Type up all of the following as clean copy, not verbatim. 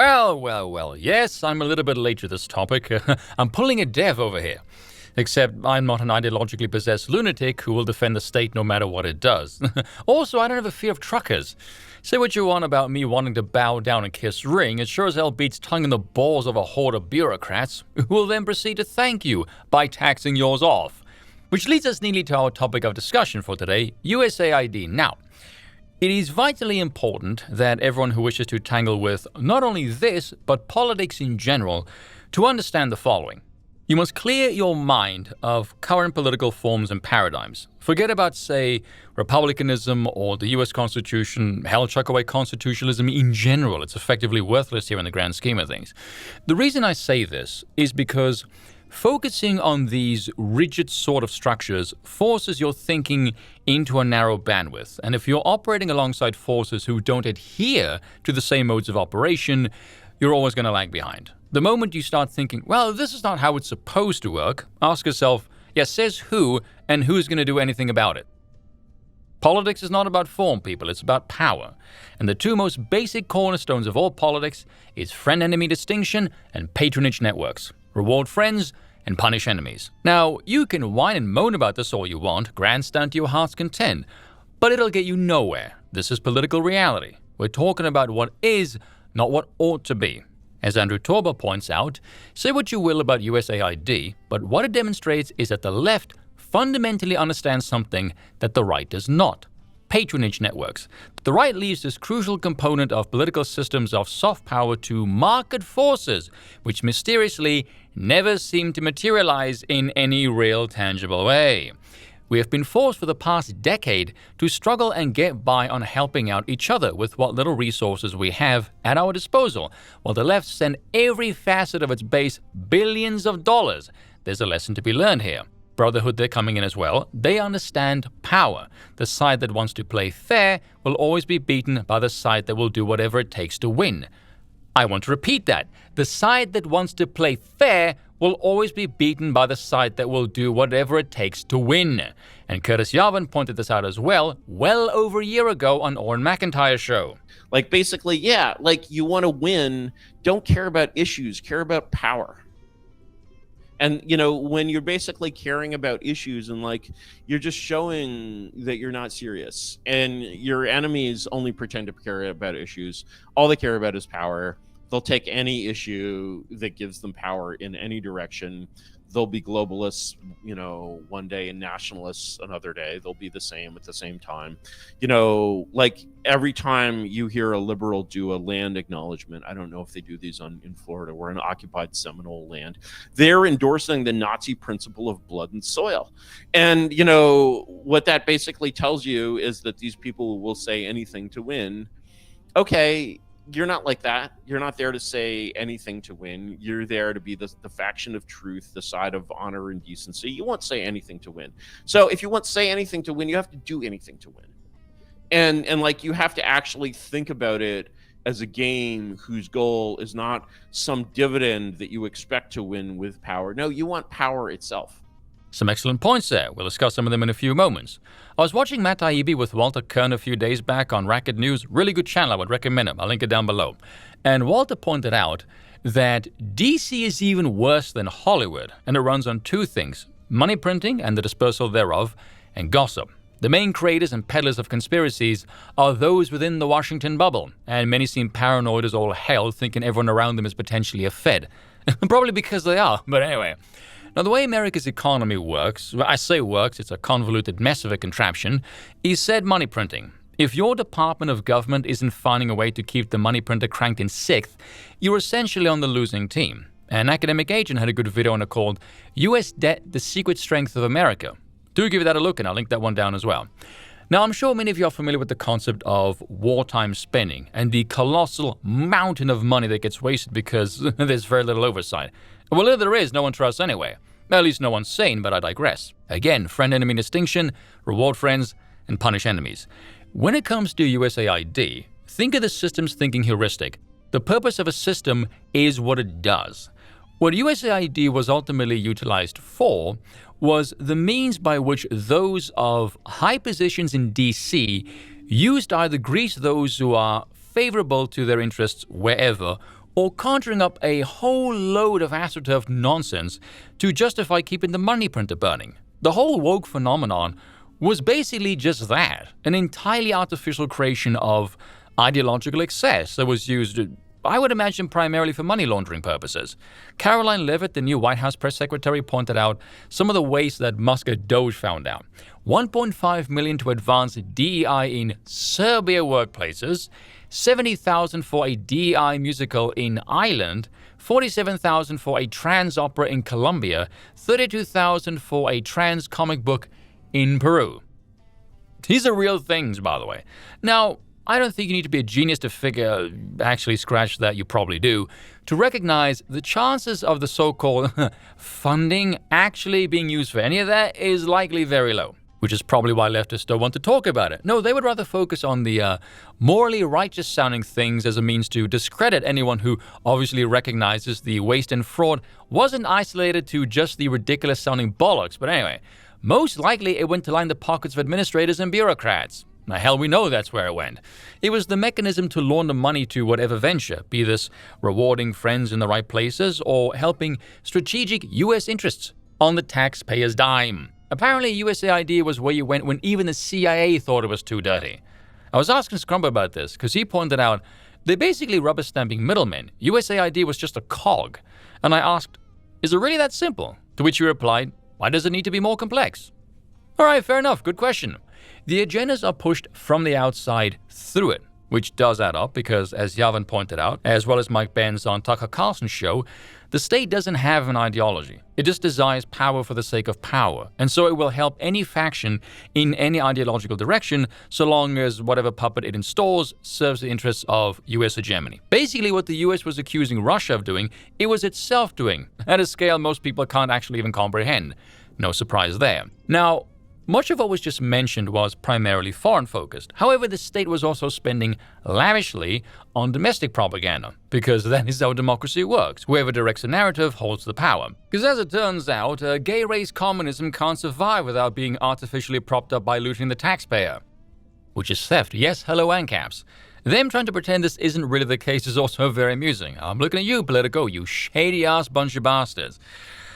Well. Yes, I'm a little bit late to this topic. I'm pulling a dev over here. Except I'm not an ideologically possessed lunatic who will defend the state no matter what it does. Also, I don't have a fear of truckers. Say what you want about me wanting to bow down and kiss ring, it sure as hell beats tongue in the balls of a horde of bureaucrats who will then proceed to thank you by taxing yours off. Which leads us neatly to our topic of discussion for today, USAID. Now, it is vitally important that everyone who wishes to tangle with not only this, but politics in general, to understand the following. You must clear your mind of current political forms and paradigms. Forget about, say, republicanism or the US Constitution. Hell, chuck away constitutionalism in general. It's effectively worthless here in the grand scheme of things. The reason I say this is because focusing on these rigid sort of structures forces your thinking into a narrow bandwidth. And if you're operating alongside forces who don't adhere to the same modes of operation, you're always going to lag behind. The moment you start thinking, well, this is not how it's supposed to work, ask yourself, says who, and who's going to do anything about it? Politics is not about form, people, it's about power. And the two most basic cornerstones of all politics is friend-enemy distinction and patronage networks. Reward friends and punish enemies. Now, you can whine and moan about this all you want, grandstand to your heart's content, but it'll get you nowhere. This is political reality. We're talking about what is, not what ought to be. As Andrew Torba points out, say what you will about USAID, but what it demonstrates is that the left fundamentally understands something that the right does not. Patronage networks. The right leaves this crucial component of political systems of soft power to market forces, which mysteriously never seem to materialize in any real tangible way. We have been forced for the past decade to struggle and get by on helping out each other with what little resources we have at our disposal, while the left send every facet of its base billions of dollars. There's a lesson to be learned here. Brotherhood, they're coming in as well. They understand power. The side that wants to play fair will always be beaten by the side that will do whatever it takes to win. I want to repeat that. The side that wants to play fair will always be beaten by the side that will do whatever it takes to win. And Curtis Yarvin pointed this out as well over a year ago on Oren McIntyre's show. Basically, you want to win, don't care about issues, care about power. And, when you're basically caring about issues and you're just showing that you're not serious and your enemies only pretend to care about issues. All they care about is power. They'll take any issue that gives them power in any direction. They'll be globalists, one day and nationalists another day. They'll be the same at the same time. Every time you hear a liberal do a land acknowledgement, I don't know if they do these in Florida. We're an occupied Seminole land. They're endorsing the Nazi principle of blood and soil. And, what that basically tells you is that these people will say anything to win. Okay, you're not like that. You're not there to say anything to win. You're there to be the faction of truth, the side of honor and decency. You won't say anything to win. So if you want to say anything to win, you have to do anything to win. And you have to actually think about it as a game whose goal is not some dividend that you expect to win with power. No, you want power itself. Some excellent points there. We'll discuss some of them in a few moments. I was watching Matt Taibbi with Walter Kern a few days back on Racket News. Really good channel. I would recommend him. I'll link it down below. And Walter pointed out that DC is even worse than Hollywood, and it runs on two things: money printing and the dispersal thereof, and gossip. The main creators and peddlers of conspiracies are those within the Washington bubble, and many seem paranoid as all hell, thinking everyone around them is potentially a Fed. Probably because they are, but anyway. Now, the way America's economy works, I say works, it's a convoluted mess of a contraption, is said money printing. If your department of government isn't finding a way to keep the money printer cranked in sixth, you're essentially on the losing team. An academic agent had a good video on it called U.S. Debt, the Secret Strength of America. Do give that a look, and I'll link that one down as well. Now, I'm sure many of you are familiar with the concept of wartime spending and the colossal mountain of money that gets wasted because there's very little oversight. Well, if there is, no one trusts anyway. At least no one's sane, but I digress. Again, friend-enemy distinction, reward friends, and punish enemies. When it comes to USAID, think of the system's thinking heuristic. The purpose of a system is what it does. What USAID was ultimately utilized for was the means by which those of high positions in DC used to either grease those who are favorable to their interests wherever, or conjuring up a whole load of astroturfed nonsense to justify keeping the money printer burning. The whole woke phenomenon was basically just that, an entirely artificial creation of ideological excess that was used, I would imagine, primarily for money laundering purposes. Caroline Leavitt, the new White House press secretary, pointed out some of the ways that Musk at DOGE found out. $1.5 million to advance DEI in Serbia workplaces, $70,000 for a DEI musical in Ireland, $47,000 for a trans opera in Colombia, $32,000 for a trans comic book in Peru. These are real things, by the way. Now, I don't think you need to be a genius to figure, actually scratch that, you probably do, to recognize the chances of the so-called funding actually being used for any of that is likely very low, which is probably why leftists don't want to talk about it. No, they would rather focus on the morally righteous-sounding things as a means to discredit anyone who obviously recognizes the waste and fraud wasn't isolated to just the ridiculous-sounding bollocks. But anyway, most likely it went to line the pockets of administrators and bureaucrats. Now, hell, we know that's where it went. It was the mechanism to launder money to whatever venture, be this rewarding friends in the right places or helping strategic U.S. interests on the taxpayer's dime. Apparently, USAID was where you went when even the CIA thought it was too dirty. I was asking Scrump about this because he pointed out they're basically rubber-stamping middlemen. USAID was just a cog. And I asked, is it really that simple? To which he replied, why does it need to be more complex? All right, fair enough. Good question. The agendas are pushed from the outside through it, which does add up because, as Yavin pointed out, as well as Mike Benz on Tucker Carlson's show, the state doesn't have an ideology. It just desires power for the sake of power, and so it will help any faction in any ideological direction so long as whatever puppet it installs serves the interests of U.S. hegemony. Basically, what the U.S. was accusing Russia of doing, it was itself doing, at a scale most people can't actually even comprehend. No surprise there. Now, much of what was just mentioned was primarily foreign-focused. However, the state was also spending lavishly on domestic propaganda, because that is how democracy works. Whoever directs a narrative holds the power. Because as it turns out, gay race communism can't survive without being artificially propped up by looting the taxpayer. Which is theft. Yes, hello ANCAPs. Them trying to pretend this isn't really the case is also very amusing. I'm looking at you, Politico, you shady-ass bunch of bastards.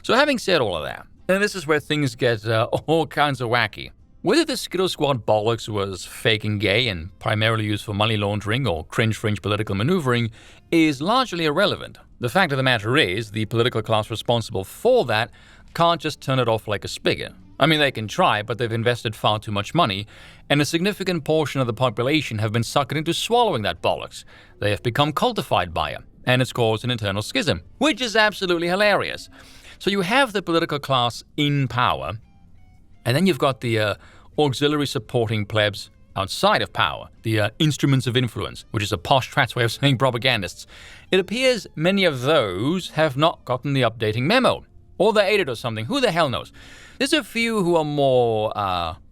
So having said all of that, and this is where things get all kinds of wacky. Whether the Skittle Squad bollocks was fake and gay and primarily used for money laundering or cringe-fringe political maneuvering is largely irrelevant. The fact of the matter is, the political class responsible for that can't just turn it off like a spigot. I mean, they can try, but they've invested far too much money, and a significant portion of the population have been suckered into swallowing that bollocks. They have become cultified by it, and it's caused an internal schism, which is absolutely hilarious. So you have the political class in power, and then you've got the auxiliary supporting plebs outside of power, the instruments of influence, which is a posh trat's way of saying propagandists. It appears many of those have not gotten the updating memo, or they ate it or something, who the hell knows. There's a few who are more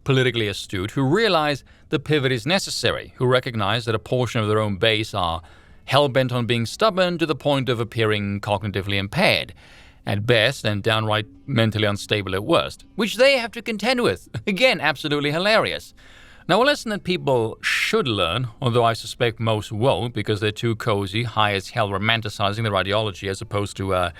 politically astute, who realize the pivot is necessary, who recognize that a portion of their own base are hell-bent on being stubborn to the point of appearing cognitively impaired at best and downright mentally unstable at worst, which they have to contend with. Again, absolutely hilarious. Now, a lesson that people should learn, although I suspect most won't because they're too cozy, high as hell romanticizing their ideology as opposed to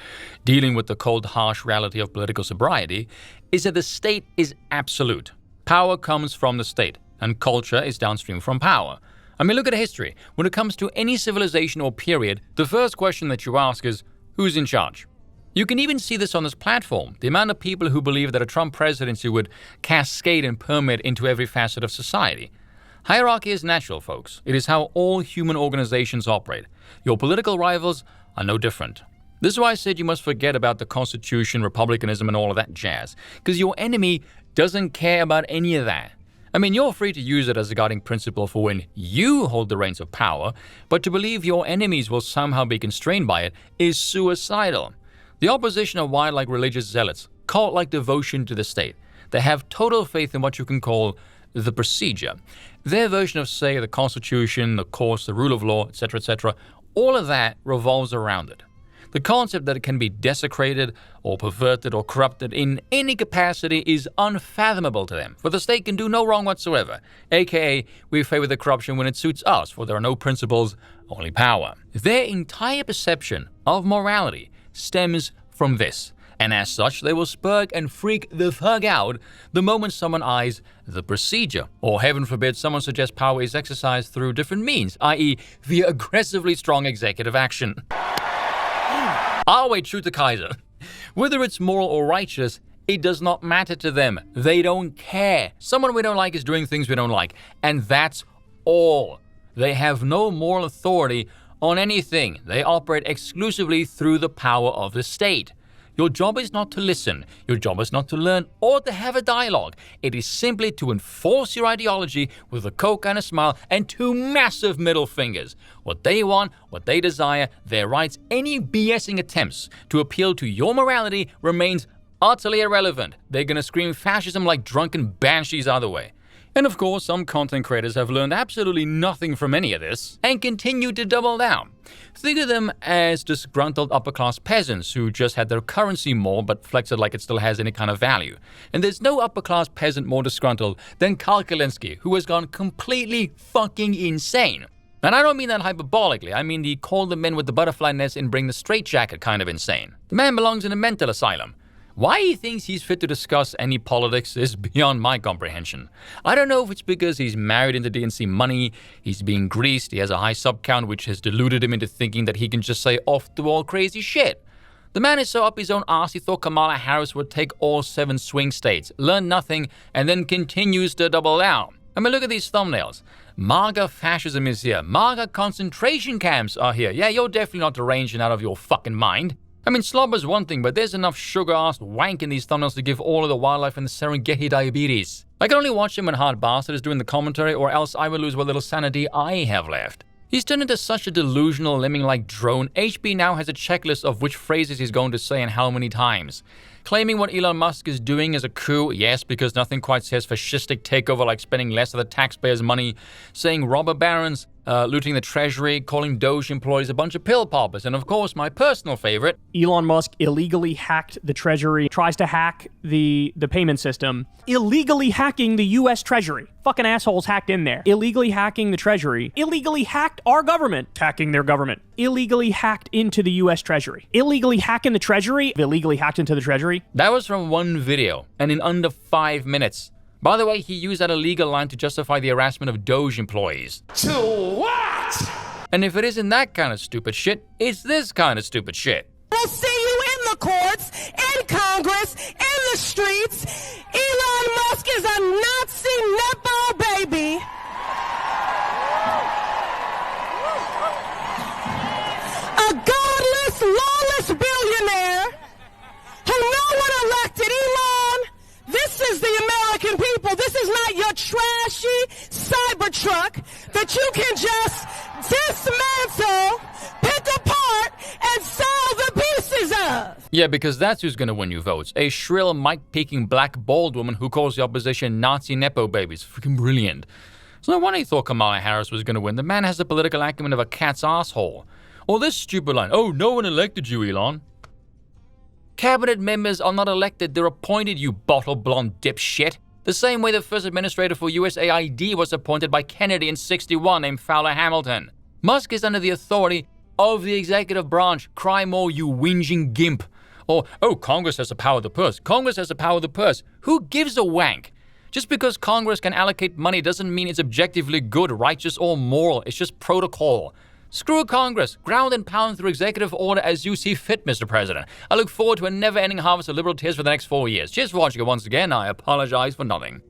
dealing with the cold, harsh reality of political sobriety, is that the state is absolute. Power comes from the state, and culture is downstream from power. I mean, look at history. When it comes to any civilization or period, the first question that you ask is, who's in charge? You can even see this on this platform. The amount of people who believe that a Trump presidency would cascade and permeate into every facet of society. Hierarchy is natural, folks. It is how all human organizations operate. Your political rivals are no different. This is why I said you must forget about the Constitution, republicanism, and all of that jazz. Because your enemy doesn't care about any of that. I mean, you're free to use it as a guiding principle for when you hold the reins of power, but to believe your enemies will somehow be constrained by it is suicidal. The opposition are wild like religious zealots, cult-like devotion to the state. They have total faith in what you can call the procedure. Their version of, say, the Constitution, the courts, the rule of law, etc., all of that revolves around it. The concept that it can be desecrated or perverted or corrupted in any capacity is unfathomable to them, for the state can do no wrong whatsoever, aka we favor the corruption when it suits us, for there are no principles, only power. Their entire perception of morality stems from this, and as such they will spurg and freak the fuck out the moment someone eyes the procedure, or heaven forbid someone suggests power is exercised through different means, i.e. via aggressively strong executive action. I'll wait true to Kaiser. Whether it's moral or righteous, it does not matter to them. They don't care. Someone we don't like is doing things we don't like, and that's all. They have no moral authority on anything. They operate exclusively through the power of the state. Your job is not to listen. Your job is not to learn or to have a dialogue. It is simply to enforce your ideology with a coke and a smile and two massive middle fingers. What they want, what they desire, their rights, any BSing attempts to appeal to your morality remains utterly irrelevant. They're gonna scream fascism like drunken banshees either way. And of course, some content creators have learned absolutely nothing from any of this and continue to double down. Think of them as disgruntled upper-class peasants who just had their currency more but flex it like it still has any kind of value. And there's no upper-class peasant more disgruntled than Kyle Kulinski, who has gone completely fucking insane. And I don't mean that hyperbolically, I mean the call the men with the butterfly nest and bring the straitjacket kind of insane. The man belongs in a mental asylum. Why he thinks he's fit to discuss any politics is beyond my comprehension. I don't know if it's because he's married into DNC money, he's being greased, he has a high sub count which has deluded him into thinking that he can just say off-the-wall crazy shit. The man is so up his own ass he thought Kamala Harris would take all 7 swing states, learn nothing, and then continues to double down. I mean, look at these thumbnails. MAGA fascism is here. MAGA concentration camps are here. Yeah, you're definitely not deranged and out of your fucking mind. I mean, slobber's one thing, but there's enough sugar-ass wank in these thumbnails to give all of the wildlife in the Serengeti diabetes. I can only watch him when Hard Bastard is doing the commentary, or else I will lose what little sanity I have left. He's turned into such a delusional, lemming-like drone, HB now has a checklist of which phrases he's going to say and how many times. Claiming what Elon Musk is doing is a coup, yes, because nothing quite says fascistic takeover like spending less of the taxpayers' money, saying robber barons, looting the treasury, calling DOGE employees a bunch of pill poppers, and of course, my personal favorite, Elon Musk illegally hacked the treasury, tries to hack the payment system, illegally hacking the US Treasury. Fucking assholes hacked in there. Illegally hacking the treasury. Illegally hacked our government. Hacking their government. Illegally hacked into the US Treasury. Illegally hacking the treasury. Illegally hacked into the treasury. That was from one video, and in under 5 minutes. By the way, he used that illegal line to justify the harassment of DOGE employees. To what? And if it isn't that kind of stupid shit, it's this kind of stupid shit. We'll see you in the courts, in Congress, in the streets. Elon Musk is a Nazi Nepo baby. A godless, lawless billionaire who no one elected. Elon, this is the American people. This is not your trashy Cybertruck that you can just dismantle, pick apart, and sell the pieces of. Yeah, because that's who's gonna win you votes. A shrill, mic-peaking black bald woman who calls the opposition Nazi Nepo babies. Freaking brilliant. So no wonder he thought Kamala Harris was gonna win. The man has the political acumen of a cat's asshole. Or this stupid line, oh, no one elected you, Elon. Cabinet members are not elected, they're appointed, you bottle blonde dipshit. The same way the first administrator for USAID was appointed by Kennedy in '61 named Fowler Hamilton. Musk is under the authority of the executive branch. Cry more, you whinging gimp. Or, oh, Congress has the power of the purse. Congress has the power of the purse. Who gives a wank? Just because Congress can allocate money doesn't mean it's objectively good, righteous, or moral. It's just protocol. Screw Congress. Ground and pound through executive order as you see fit, Mr. President. I look forward to a never-ending harvest of liberal tears for the next 4 years. Cheers for watching it once again. I apologize for nothing.